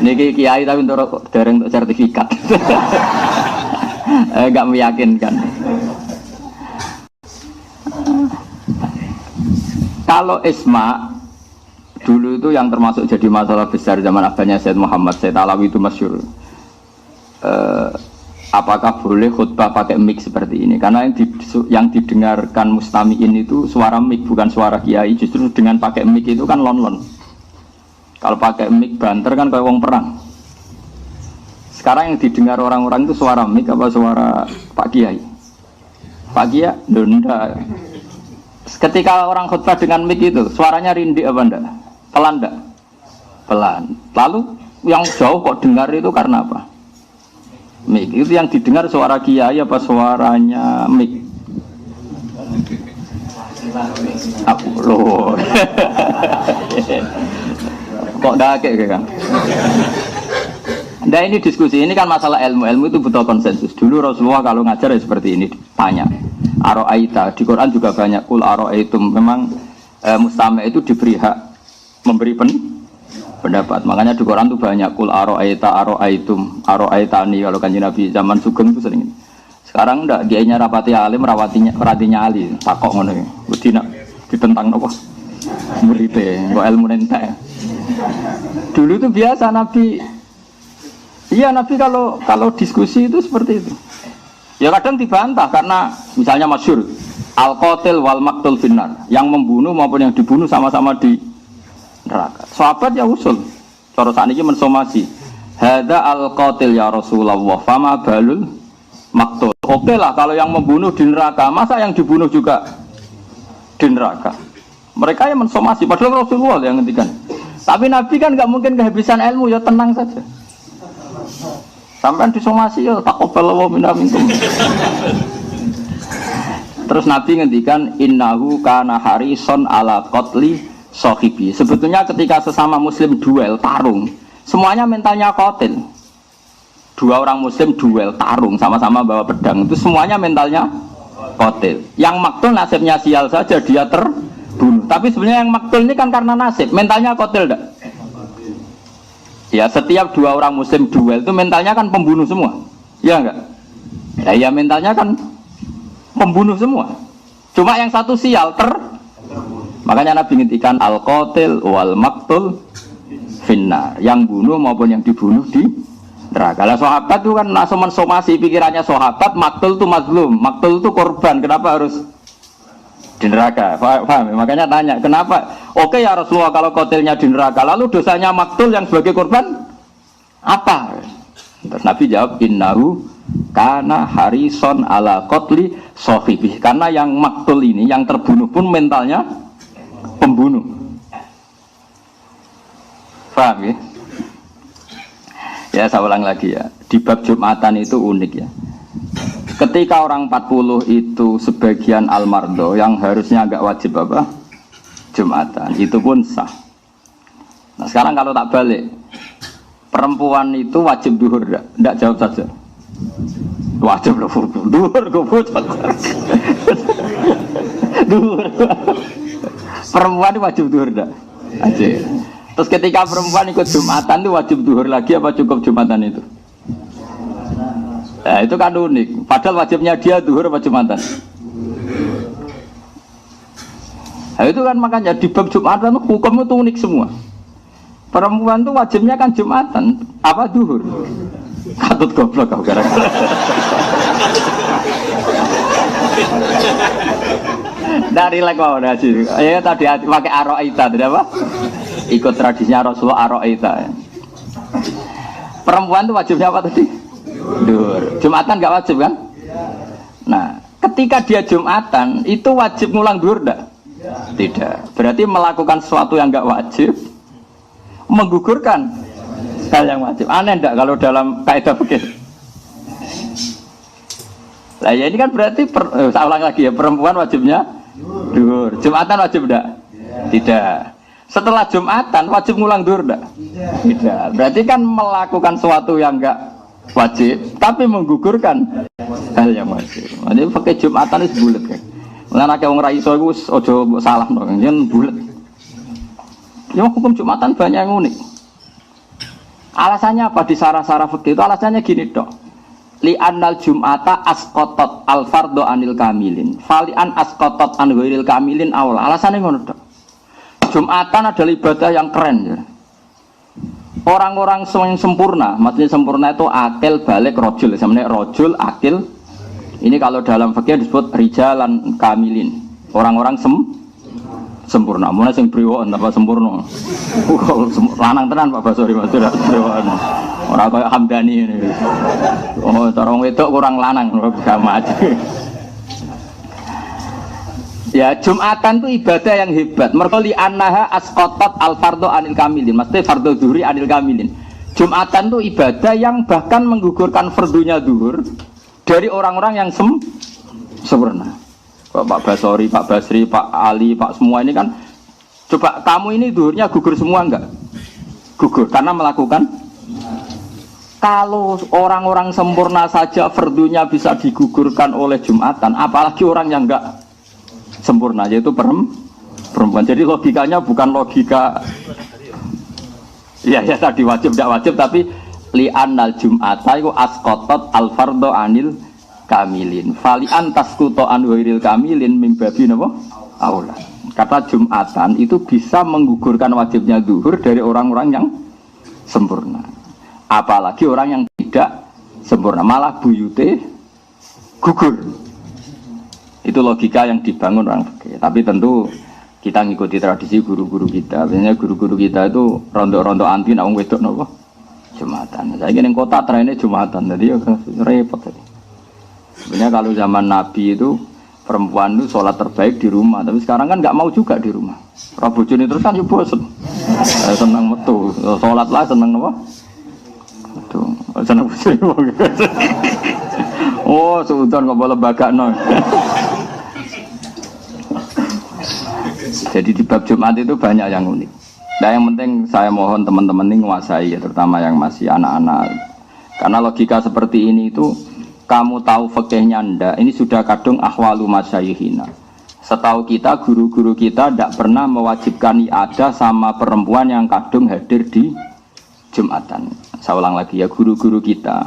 Ini kiai tapi untuk dereng untuk sertifikat. Enggak meyakinkan. Kalau isma dulu itu yang termasuk jadi masalah besar zaman abahnya Said Muhammad Said Alawi itu masyhur. Apakah boleh khutbah pakai mic seperti ini? Karena yang didengarkan mustamiin itu suara mic, bukan suara kiai. Justru dengan pakai mic itu kan lon-lon. Kalau pakai mic banter kan kayak wong perang. Sekarang yang didengar orang-orang itu suara mic apa suara Pak Kiai? Pak Kiai, enggak. Ketika orang khutbah dengan mic itu, suaranya rindik apa enggak? Pelan enggak? Pelan. Lalu yang jauh kok dengar itu karena apa? Mic. Itu yang didengar suara Kiai apa suaranya mic? Aku loh. Kok dakek kan? Nah ini diskusi, ini kan masalah ilmu itu butuh konsensus. Dulu Rasulullah kalau ngajar ya seperti ini, tanya Aro'aita, di Quran juga banyak Kul aro'aitum, memang mustami' itu diberi hak memberi pendapat. Makanya di Quran itu banyak Kul aro'aita, aro'aitum, aro'aitani. Kalau kanjeng Nabi zaman Sugeng itu sering. Sekarang enggak, dianya rapati alim, ratinya ali, takok ngono ya. Wedi nak ditentang apa? Muridé, kok ilmu entek. Dulu itu biasa Nabi. Iya, Nabi kalau diskusi itu seperti itu. Ya kadang dibantah karena misalnya masyhur al-qatil wal maqtul finnar, yang membunuh maupun yang dibunuh sama-sama di neraka. Sahabat ya usul. Cara sakniki mensomasi. Hadza al-qatil ya Rasulullah, fama balul maqtul. Oke lah kalau yang membunuh di neraka, masa yang dibunuh juga di neraka? Mereka yang mensomasi, padahal Rasulullah yang ngendikan. Tapi Nabi kan nggak mungkin kehabisan ilmu, ya tenang saja. Sampai disomasi ya taqabbalallahu minna minkum. Terus Nabi ngendikan innahu kana harison ala qatli sahibi. Sebetulnya ketika sesama muslim duel tarung, semuanya mentalnya qatil. Dua orang muslim duel tarung sama-sama bawa pedang, itu semuanya mentalnya qatil. Yang maktul nasibnya sial saja, dia terbunuh. Tapi sebenarnya yang maktul ini kan karena nasib, mentalnya qatil enggak? Ya setiap dua orang muslim duel itu mentalnya kan pembunuh semua, ya enggak? Ya mentalnya kan pembunuh semua. Cuma yang satu sial makanya Nabi ngintikan al-qatil wal maqtul finnar, yang bunuh maupun yang dibunuh di neraka. Lah sahabat itu kan langsung mensomasi pikirannya sahabat, maktul itu mazlum, maktul itu korban. Kenapa harus di neraka? Paham? Makanya tanya, kenapa? Oke ya Rasulullah, kalau kotilnya di neraka, lalu dosanya maktul yang sebagai korban apa? Terus Nabi jawab, innahu karena harison ala qatli sahibi. Karena yang maktul ini, yang terbunuh pun mentalnya pembunuh. Paham ya? Ya saya ulang lagi ya, di bab Jumatan itu unik ya. Ketika orang 40 itu sebagian almardo yang harusnya agak wajib apa? Jumatan, itu pun sah. Nah sekarang kalau tak balik, perempuan itu wajib duhur enggak? Enggak, jawab saja. Wajib loh, duhur gue duhur. Perempuan itu wajib duhur enggak? Wajib. Terus ketika perempuan ikut Jumatan itu wajib duhur lagi apa cukup Jumatan itu? Nah, itu kan unik. Padahal wajibnya dia duhur apa Jumatan? Nah, itu kan makanya di bab Jumatan hukum itu unik semua. Perempuan itu wajibnya kan Jumatan apa duhur? Katut goblok kau gara-gara. Dari lek mau nasi. Ya tadi pakai aroita tidak apa? Ikut tradisinya Rasulullah aroita. Perempuan itu wajibnya apa tadi? Duhur. Jumatan nggak wajib kan? Nah, ketika dia Jumatan itu wajib ngulang duhur enggak? Tidak. Berarti melakukan sesuatu yang nggak wajib menggugurkan hal yang wajib. Aneh enggak kalau dalam kaidah fikih? Lah ya ini kan berarti saya ulang lagi ya, perempuan wajibnya duhur. Jumatan wajib enggak? Tidak. Setelah Jumatan wajib ngulang duhur enggak? Tidak. Berarti kan melakukan sesuatu yang enggak wajib tapi menggugurkan hal yang wajib. Jadi pakai Jumatan itu bulat kan. Mulane akeh wong ra iso iku aja salah no, yen bulat. Ya hukum Jumatan banyak yang unik. Alasannya apa di sarah-sarah fikih itu? Alasannya gini dok. Li annal Jum'ata asqatat al fardhu anil kamilin. Fali an asqatat an ghairil kamilin awal. Alasannya ngono dok. Jumatan adalah ibadah yang keren ya. Orang-orang yang sempurna, maksudnya sempurna itu akil, balik, rojul. Sebenarnya rojul, akil. Ini kalau dalam fikih disebut rijalan kamilin. Orang-orang sempurna. Mana sing priwon apa sempurna? Lanang tenan Pak Basori Mas sudah priwon. Ora kaya Hamdani ini. Oh, cara wong wedok kurang lanang sama aja. Ya, Jumatan itu ibadah yang hebat. Mergo li annaha asqatat al fardhu anil kamilin. Maksudnya fardhu dhuhri anil kamilin. Jumatan itu ibadah yang bahkan menggugurkan fardunya zuhur dari orang-orang yang sempurna. Pak Basori, Pak Basri, Pak Ali, Pak semua ini kan, coba kamu ini zuhurnya gugur semua enggak? Gugur karena melakukan. Kalau orang-orang sempurna saja fardunya bisa digugurkan oleh Jumatan, apalagi orang yang enggak sempurna, yaitu perempuan. Jadi logikanya bukan logika ya tadi wajib tidak wajib, tapi li'annal jum'ata iku asqatat al fardhu anil kamilin fali antasqutu an ghairil kamilin mim babi napa aula. Kata Jumatan itu bisa menggugurkan wajibnya zuhur dari orang-orang yang sempurna, apalagi orang yang tidak sempurna, malah buyute gugur. Itu logika yang dibangun orang fikih. Tapi tentu kita ngikuti tradisi guru-guru kita. Biasanya guru-guru kita itu rondo-rondo anti nak wong wedok napa? Jumatan. Saya ning kota trennya Jumatan. Jadi ya repot tadi. Sebenarnya kalau zaman Nabi itu perempuan itu sholat terbaik di rumah. Tapi sekarang kan nggak mau juga di rumah. Ora bojone terus kan yo bosen. Seneng metu. Sholat lah seneng napa? Tuh, seneng bojone. Oh, seudon kok lembaga no. Jadi di bab Jumat itu banyak yang unik. Nah yang penting saya mohon teman-teman ini menguasai ya, terutama yang masih anak-anak. Karena logika seperti ini itu kamu tahu fikihnya ndak, ini sudah kadung ahwalu masyayikhina. Setahu kita guru-guru kita tidak pernah mewajibkan iada sama perempuan yang kadung hadir di Jumatan. Saya ulang lagi ya, guru-guru kita,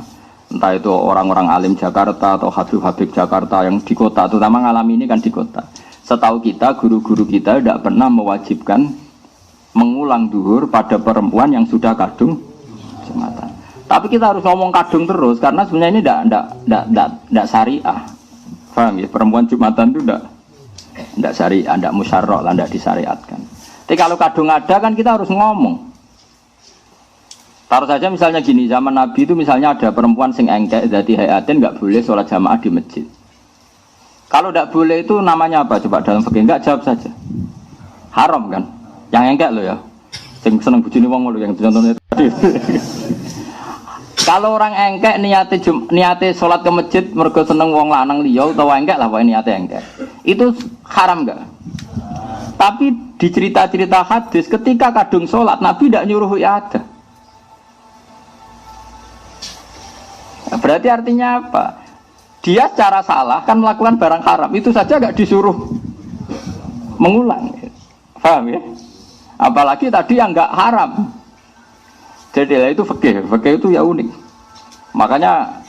entah itu orang-orang alim Jakarta atau habib-habib Jakarta yang di kota, terutama ngalami ini kan di kota. Setahu kita, guru-guru kita tidak pernah mewajibkan mengulang duhur pada perempuan yang sudah kadung Jumatan. Tapi kita harus ngomong kadung terus karena sebenarnya ini tidak syariah. Paham ya? Perempuan Jumatan itu tidak syariah, tidak musyarrah, tidak disyariatkan. Tapi kalau kadung ada kan kita harus ngomong. Taruh saja misalnya gini, zaman Nabi itu misalnya ada perempuan sing engkek dzati hayatin nggak boleh sholat jamaah di masjid. Kalau tidak boleh itu namanya apa? Coba dalam fikih enggak jawab saja. Haram kan? Yang engkek lo ya. Sing seneng bojone wong lo yang contohnya tadi. Kalau orang engkek niate sholat ke masjid mergo seneng wong lanang liya utawa engkek lah pokoke niate engkek. Itu haram enggak? Tapi di cerita-cerita hadis ketika kadung sholat Nabi tidak nyuruh ya ada. Berarti artinya apa? Dia secara salah kan melakukan barang haram itu saja enggak disuruh mengulang. Paham ya? Apalagi tadi yang enggak haram. Jadi itu fikih itu ya unik. Makanya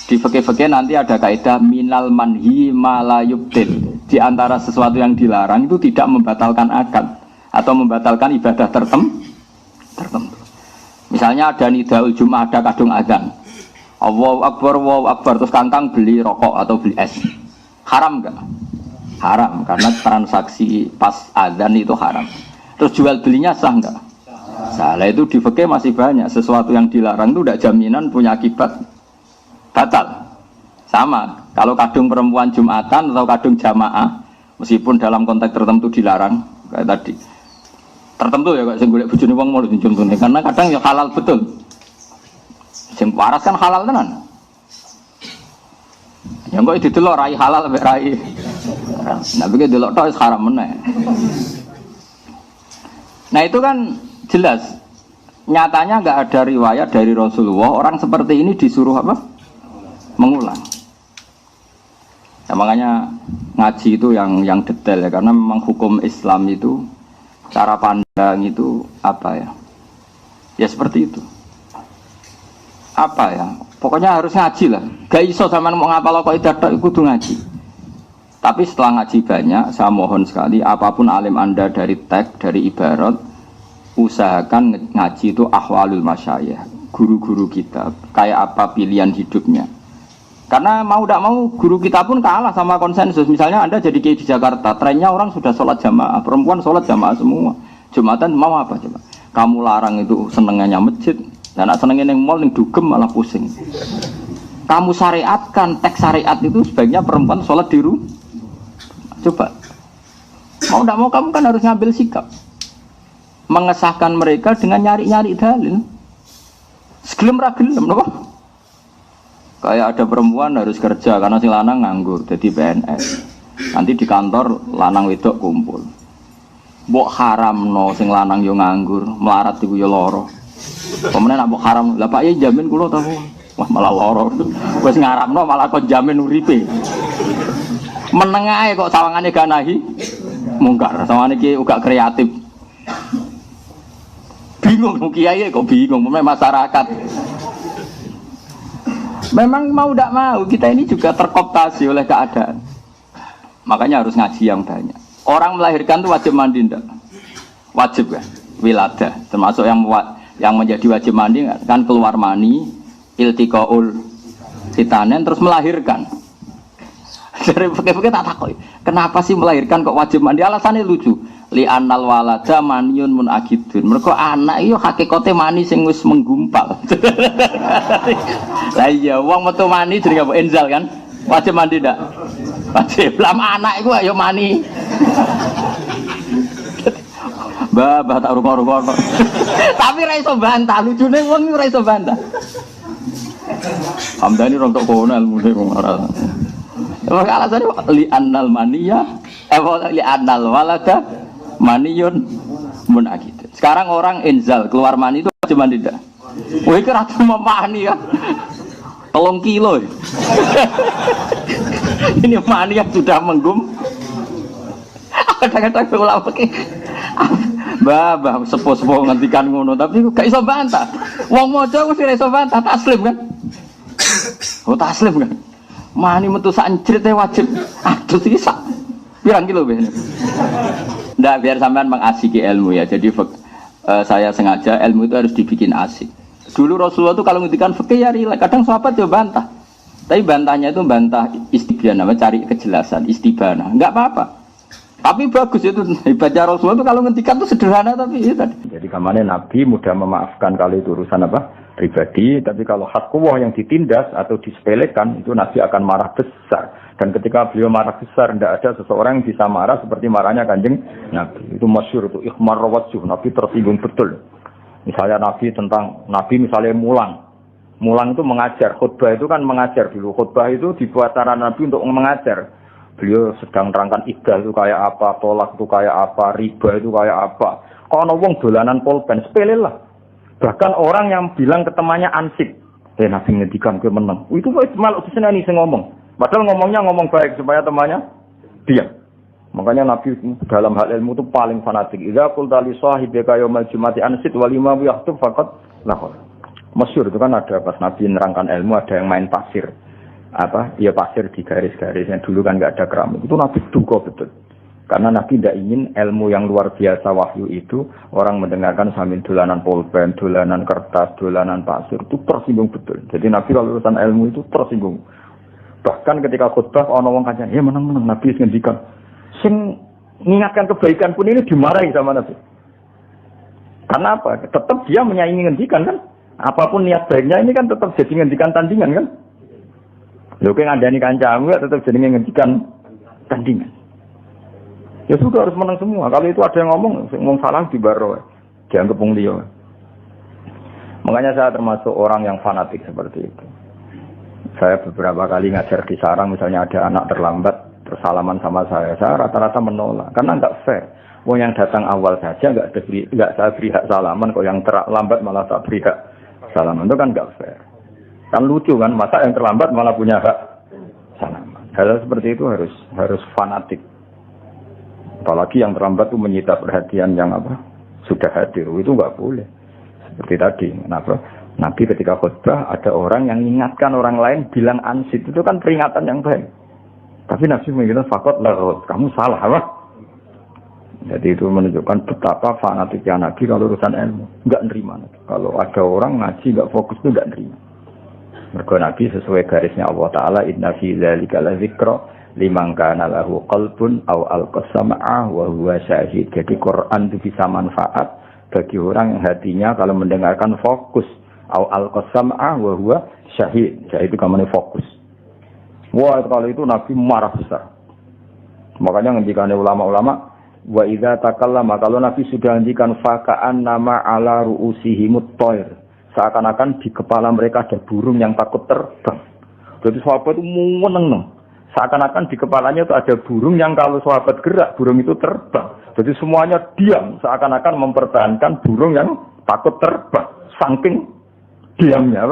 di fikih nanti ada kaidah minal manhi ma la yubtil. Di antara sesuatu yang dilarang itu tidak membatalkan akad atau membatalkan ibadah tertentu. Misalnya ada nidaul Jumat, ada kadung azan. Allahu Akbar terus kangkang beli rokok atau beli es. Haram enggak? Haram karena transaksi pas azan itu haram. Terus jual belinya sah enggak? Salah itu di fikih masih banyak sesuatu yang dilarang itu tidak jaminan punya akibat batal. Sama kalau kadung perempuan Jumatan atau kadung jamaah meskipun dalam konteks tertentu dilarang kayak tadi tertentu ya kok sing golek bojone wong mau contohnya karena kadang ya halal betul. Sing waras kan halal tenan. Ya kok didelok rai halal mek rai. Nah begitu delok tok wis haram meneh. Nah itu kan jelas, nyatanya nggak ada riwayat dari Rasulullah orang seperti ini disuruh apa? Mengulang. Ya, makanya ngaji itu yang detail ya, karena memang hukum Islam itu cara pandang itu apa ya? Ya seperti itu. Apa ya? Pokoknya harus ngaji lah. Gak iso sama mau ngapal kok ibadah kudu ngaji. Tapi setelah ngaji banyak, saya mohon sekali apapun alim Anda dari teks, dari ibarat usahakan ngaji itu ahwalul masyayikh, guru-guru kita kayak apa pilihan hidupnya, karena mau tidak mau guru kita pun kalah sama konsensus. Misalnya Anda jadi kiai di Jakarta, trennya orang sudah sholat jamaah, perempuan sholat jamaah semua, Jumatan mau apa coba? Kamu larang itu senengannya masjid, dan senengnya yang mall yang dugem malah pusing. Kamu syariatkan, teks syariat itu sebaiknya perempuan sholat di rumah. Coba mau tidak mau kamu kan harus ngambil sikap mengesahkan mereka dengan nyari-nyari dalil. Segelem ra gelem napa? Kayak ada perempuan harus kerja karena si lanang nganggur jadi PNS. Nanti di kantor lanang wedok kumpul. Mbok haramno sing lanang yo nganggur, melarat iku yo lara. Pemene nak mbok haram, lah Pak ya jamin kula ta. Wah malah lara. Wis ngaramno malah kon jamin uripe. Meneng ae kok sawangane gak nahi mungkar. Sawangane ki uga kreatif. Bingung kiai kok bingung masyarakat. Memang mau tidak mau kita ini juga terkooptasi oleh keadaan. Makanya harus ngaji yang banyak. Orang melahirkan itu wajib mandi enggak? Wajib kan? Wiladah termasuk yang menjadi wajib mandi kan keluar mani, iltiqaul fitanen terus melahirkan. Dari fikih tak takoi. Kenapa sih melahirkan kok wajib mandi? Alasannya lucu. Li annal walada maniun munakidun. Mergo anak iyo hakikate mani sing wis menggumpal. Lah iya wong metu mani jenenge apa enzal kan? Wajib mandi ndak? Wajib. Lama anak iku ayo mani. Bah tak ruko-ruko. Tapi ra iso bantah, lucune wong ora iso bantah. Hamdani rong tok kono ilmune wong ora. Maka alasannya li annal maniya li annal walada maniyun munakid. Sekarang orang enzal keluar mani itu wajib mandi tidak? Wah itu ratu mani ya 3 kilo ya. Ini mani yang sudah menggum. Kadang-kadang ulama pakai bah sepo-sepo ngantikan ngono tapi gak iso bantah. Wong mojo wis ora iso bantah taslim kan? Oh taslim kan? Mani metu sak njrite wajib. Aduh iki sak pirang kilo ben. Ndak biar sampean mengasiki ilmu ya. Jadi saya sengaja ilmu itu harus dibikin asik. Dulu Rasulullah itu kalau ngendikan fikih ya rileks. Kadang sahabat ya bantah. Tapi bantahnya itu bantah istibana, cari kejelasan, istibana. Enggak apa-apa. Tapi bagus itu baca Rasulullah itu kalau ngendikan itu sederhana tapi itu tadi. Jadi kamane Nabi mudah memaafkan kalau itu urusan apa? Pribadi, tapi kalau haqqullah yang ditindas atau disepelekan itu Nabi akan marah besar. Dan ketika beliau marah besar, tidak ada seseorang yang bisa marah seperti marahnya Kanjeng Nabi. Itu masyhur itu ikhmar rawatjuh, Nabi tersinggung betul. Misalnya Nabi misalnya Mulang itu mengajar, khutbah itu kan mengajar dulu. Khutbah itu dibuat cara Nabi untuk mengajar. Beliau sedang terangkan iddah itu kayak apa, tolak itu kayak apa, riba itu kayak apa. Kalau wong dolanan pulpen, sepele lah. Bahkan orang yang bilang ke temannya ansik, Nabi ngedikan ke menang. Itu malah disenani sing ngomong. Padahal ngomongnya ngomong baik supaya temannya diam. Makanya Nabi dalam hal ilmu itu paling fanatik. Idza qulta li sahibika yaumal jumati ansit wal imam yahtub faqat lahor. Masyhur itu kan ada pas Nabi nerangkan ilmu ada yang main pasir. Ya pasir di garis-garis yang dulu kan enggak ada keramik. Itu Nabi duka betul. Karena Nabi tidak ingin ilmu yang luar biasa wahyu itu orang mendengarkan sambil dolanan pulpen, dolanan kertas, dolanan pasir itu tersinggung betul. Jadi Nabi kalau urusan ilmu itu tersinggung. Bahkan ketika khutbah ana wong kancane, "Ya menang-menang Nabi ngendikan." Sing mengingatkan kebaikan pun ini dimarahi sama Nabi. Karena apa? Tetap dia menyaingi ngendikan kan? Apapun niat baiknya ini kan tetap jadi ngendikan tandingan kan? Lho kowe ngandani kancamu ya tetap jadi ngendikan tandingan. Ya sudah harus menang semua. Kalau itu ada yang ngomong salah dibaro, dianggap wong liya. Makanya saya termasuk orang yang fanatik seperti itu. Saya beberapa kali ngajar di sarang, misalnya ada anak terlambat, bersalaman sama saya rata-rata menolak, karena enggak fair. Wong yang datang awal saja enggak saya beri hak salaman, kok yang terlambat malah tak beri hak salaman, itu kan enggak fair. Kan lucu kan, masa yang terlambat malah punya hak salaman. Hal seperti itu harus fanatik. Apalagi yang terlambat itu menyita perhatian yang sudah hadir, itu enggak boleh. Seperti tadi, kenapa? Nabi ketika khutbah ada orang yang mengingatkan orang lain bilang ansit, itu kan peringatan yang baik. Tapi Nabi mengingatkan fakot lah, kamu salah apa? Jadi itu menunjukkan betapa fanatiknya Nabi kalau urusan ilmu, enggak nerima. Kalau ada orang ngaji enggak fokus itu enggak nerima. Mergo Nabi sesuai garisnya Allah Taala, inna fi dzalika ladzikra liman kana lahu qalbun aw alqasama'a wa huwa syahid. Jadi Quran itu bisa manfaat bagi orang yang hatinya kalau mendengarkan fokus. Au al-qasam'a wa huwa syahid. Syahid itu kamane fokus. Wah, kalau itu Nabi marah besar. Makanya ngendikane ulama-ulama, wa idza takallama, kalau Nabi sudah ngendikan faka'an nama ala ru'usihimut thair. Seakan-akan di kepala mereka ada burung yang takut terbang. Jadi sahabat itu meneng. Seakan-akan di kepalanya itu ada burung yang kalau sahabat gerak, burung itu terbang. Jadi semuanya diam, seakan-akan mempertahankan burung yang takut terbang. Saking diamnya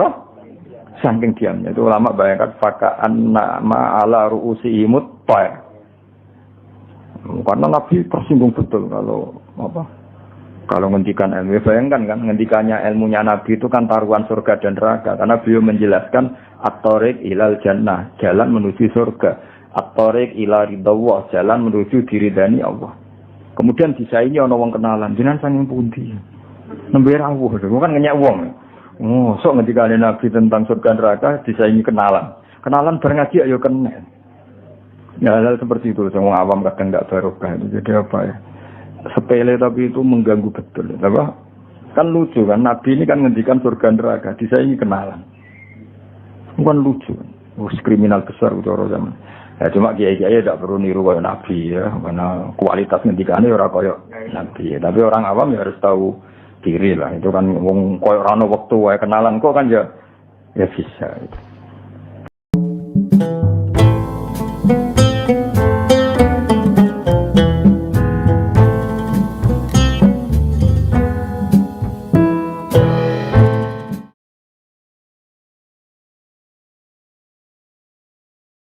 saking diamnya itu ulama bayangkan faka'an nama ala ru'usihimut thair. Karena Nabi tersinggung betul kalau ngendikan ilmu. Bayangkan kan ngendikannya ilmunya Nabi itu kan taruhan surga dan neraka, karena beliau menjelaskan at-thariq ilal jannah, jalan menuju surga, at-thariq ila ridawah, jalan menuju diridani Allah. Kemudian disaingi ana wong kenalan, jenengan saking pundi? Nembe rawuh, kan ngenyek wong. Oh, sok ngendikane Nabi tentang surga neraka disaingi kenalan. Kenalan bareng ngaji ayo kenal. Ya hal seperti itu, semua awam kadang enggak barokah. Jadi apa ya? Sepele tapi itu mengganggu betul. Apa? Kan lucu kan, Nabi ini kan ngendikan surga neraka disaingi kenalan. Bukan lucu. Kriminal besar cara zaman. Ya cuma kiai-kiai tidak perlu niru kaya Nabi ya, karena kualitas ngendikane ora kaya Nabi. Tapi orang awam ya harus tahu diri lah. Itu kan wong koyo ora ono wektu wae kenalan kok kan ya bisa itu.